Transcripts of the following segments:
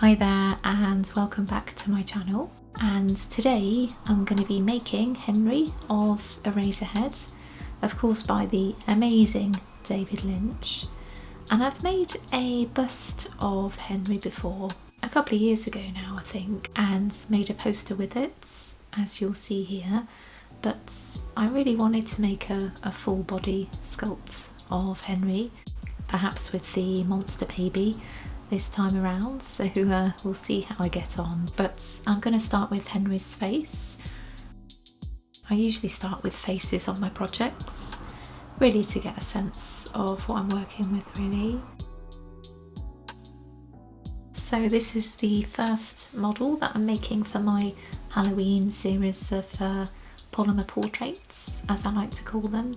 Hi there and welcome back to my channel, and today I'm going to be making Henry of Eraserhead, of course by the amazing David Lynch. And I've made a bust of Henry before, a couple of years ago now I think, and made a poster with it, as you'll see here, but I really wanted to make a full body sculpt of Henry, perhaps with the monster baby this time around, so we'll see how I get on. But I'm going to start with Henry's face. I usually start with faces on my projects, really to get a sense of what I'm working with really. So this is the first model that I'm making for my Halloween series of polymer portraits, as I like to call them.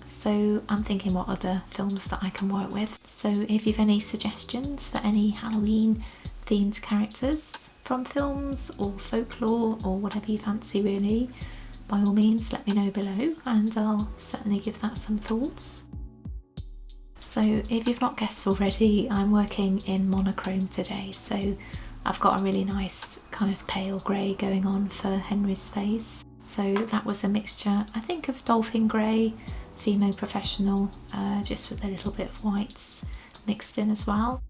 So I'm thinking what other films that I can work with. So if you've any suggestions for any Halloween themed characters from films or folklore or whatever you fancy really, by all means let me know below and I'll certainly give that some thoughts. So if you've not guessed already, I'm working in monochrome today, so I've got a really nice kind of pale grey going on for Henry's face. So that was a mixture, I think, of dolphin grey, Fimo Professional, just with a little bit of whites mixed in as well.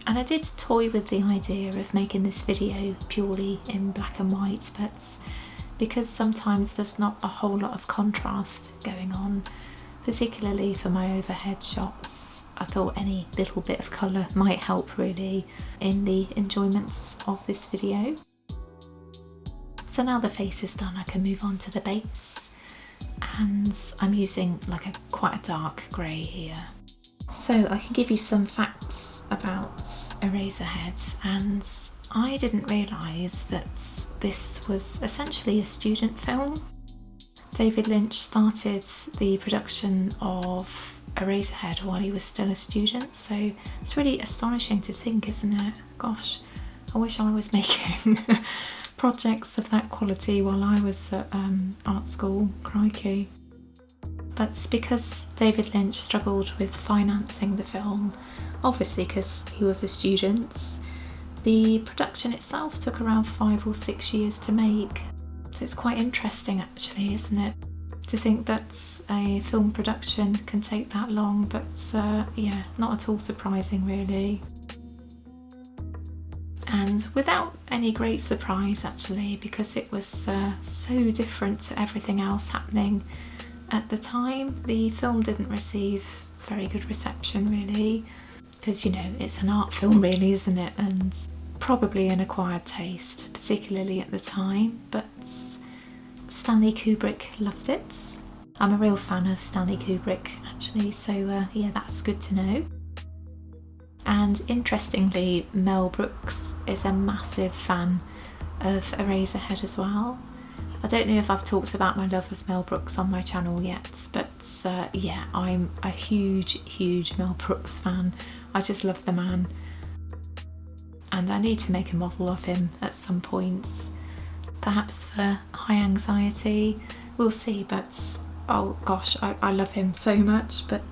And I did toy with the idea of making this video purely in black and white, but because sometimes there's not a whole lot of contrast going on, particularly for my overhead shots, I thought any little bit of colour might help really in the enjoyment of this video. So now the face is done, I can move on to the base. And I'm using like quite a dark grey here. So I can give you some facts about Eraserhead, and I didn't realise that this was essentially a student film. David Lynch started the production of Eraserhead while he was still a student, so it's really astonishing to think, isn't it? Gosh, I wish I was making projects of that quality while I was at art school, crikey. But because David Lynch struggled with financing the film, obviously because he was a student, the production itself took around 5 or 6 years to make. So it's quite interesting actually, isn't it? To think that a film production can take that long, but yeah, not at all surprising really. And without any great surprise actually, because it was so different to everything else happening at the time. The film didn't receive very good reception really, because, you know, it's an art film really, isn't it, and probably an acquired taste, particularly at the time, but Stanley Kubrick loved it. I'm a real fan of Stanley Kubrick actually, so yeah, that's good to know. And interestingly, Mel Brooks is a massive fan of Eraserhead as well. I don't know if I've talked about my love of Mel Brooks on my channel yet, but yeah, I'm a huge Mel Brooks fan. I just love the man. And I need to make a model of him at some point, perhaps for high anxiety, we'll see, but oh gosh, I love him so much. But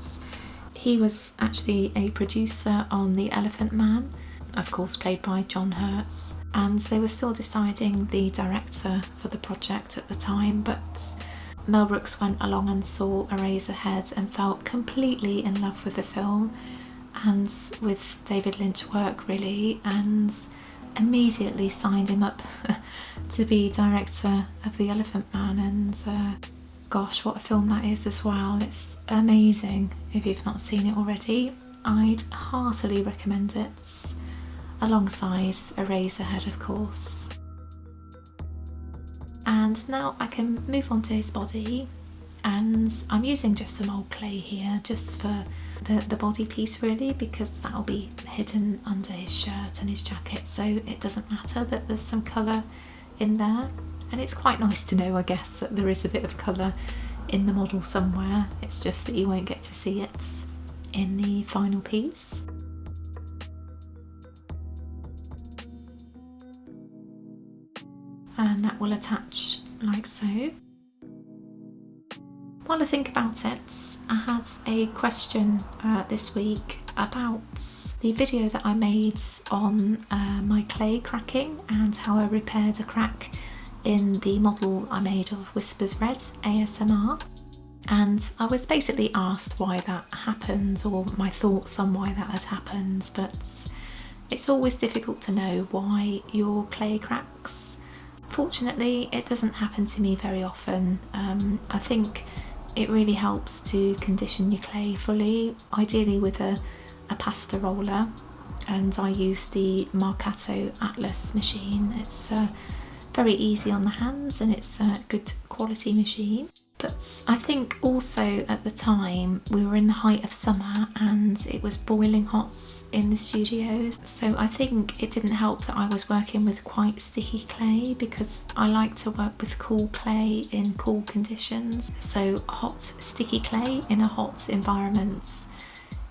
he was actually a producer on The Elephant Man, of course played by John Hurt, and they were still deciding the director for the project at the time, but Mel Brooks went along and saw Eraserhead and felt completely in love with the film and with David Lynch's work really, and immediately signed him up to be director of The Elephant Man. And gosh, what a film that is as well. It's amazing. If you've not seen it already, I'd heartily recommend it, alongside Eraserhead of course. And now I can move on to his body, and I'm using just some old clay here just for the body piece really, because that'll be hidden under his shirt and his jacket, so it doesn't matter that there's some colour in there. And it's quite nice to know, I guess, that there is a bit of colour in the model somewhere. It's just that you won't get to see it in the final piece. And that will attach like so. While I think about it, I had a question this week about the video that I made on my clay cracking and how I repaired a crack in the model I made of Whispers Red ASMR. And I was basically asked why that happened, or my thoughts on why that had happened, but it's always difficult to know why your clay cracks. Fortunately, it doesn't happen to me very often. I think it really helps to condition your clay fully, ideally with a pasta roller, and I use the Marcato Atlas machine. It's very easy on the hands and it's a good quality machine. But I think also at the time we were in the height of summer and it was boiling hot in the studios, so I think it didn't help that I was working with quite sticky clay, because I like to work with cool clay in cool conditions. So hot sticky clay in a hot environment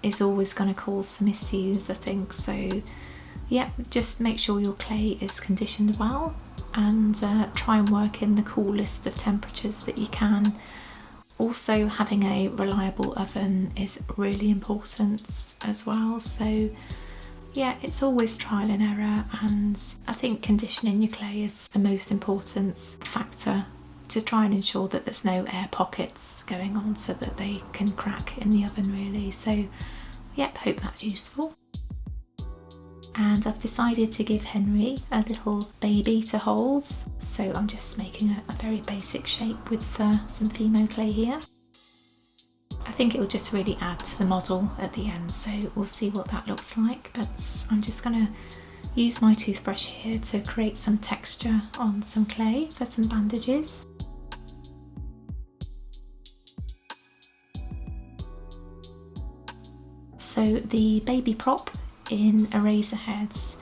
is always going to cause some issues, I think. So yeah, just make sure your clay is conditioned well, and try and work in the coolest of temperatures that you can. Also, having a reliable oven is really important as well. So yeah, it's always trial and error, and I think conditioning your clay is the most important factor to try and ensure that there's no air pockets going on so that they can crack in the oven really. So yep, hope that's useful. And I've decided to give Henry a little baby to hold, so I'm just making a very basic shape with some Fimo clay here. I think it will just really add to the model at the end, so we'll see what that looks like. But I'm just going to use my toothbrush here to create some texture on some clay for some bandages. So the baby prop in Eraserheads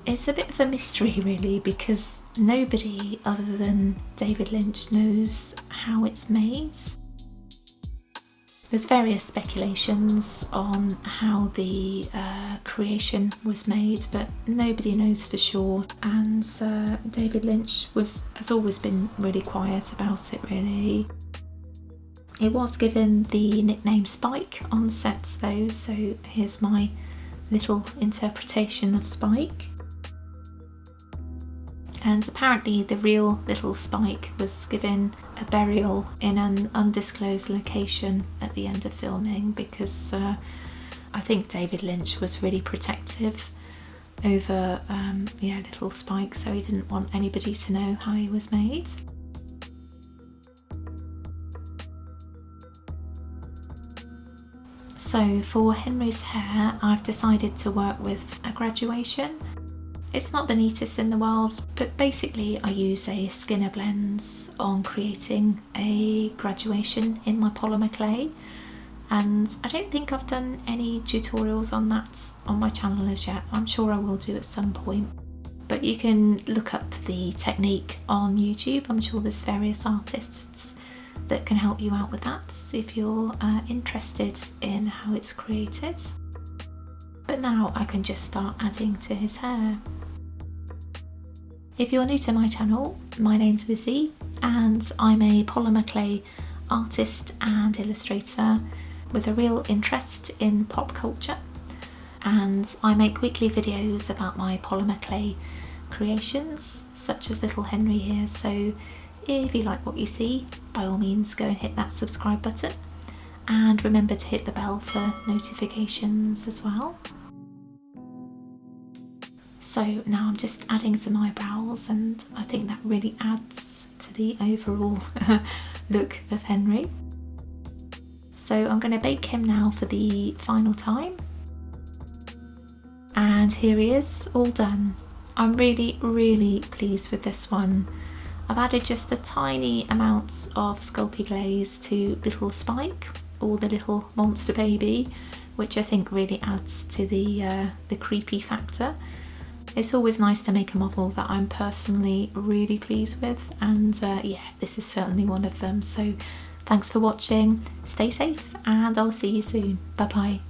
is a bit of a mystery really, because nobody other than David Lynch knows how it's made. There's various speculations on how the creation was made, but nobody knows for sure, and David Lynch has always been really quiet about it really. It was given the nickname Spike on set though, so here's my little interpretation of Spike. And apparently the real little Spike was given a burial in an undisclosed location at the end of filming, because I think David Lynch was really protective over little Spike, so he didn't want anybody to know how he was made. So for Henry's hair, I've decided to work with a graduation. It's not the neatest in the world, but basically I use a Skinner blend on creating a graduation in my polymer clay, and I don't think I've done any tutorials on that on my channel as yet. I'm sure I will do at some point, but you can look up the technique on YouTube. I'm sure there's various artists that can help you out with that if you're interested in how it's created. But now I can just start adding to his hair. If you're new to my channel, my name's Lizzie and I'm a polymer clay artist and illustrator with a real interest in pop culture, and I make weekly videos about my polymer clay creations, such as little Henry here. So if you like what you see, by all means go and hit that subscribe button, and remember to hit the bell for notifications as well. So now I'm just adding some eyebrows, and I think that really adds to the overall look of Henry. So I'm going to bake him now for the final time. And here he is, all done. I'm really pleased with this one. I've added just a tiny amount of Sculpting glaze to little Spike, or the little monster baby, which I think really adds to the creepy factor. It's always nice to make a model that I'm personally really pleased with, and yeah, this is certainly one of them. So thanks for watching, stay safe, and I'll see you soon. Bye bye.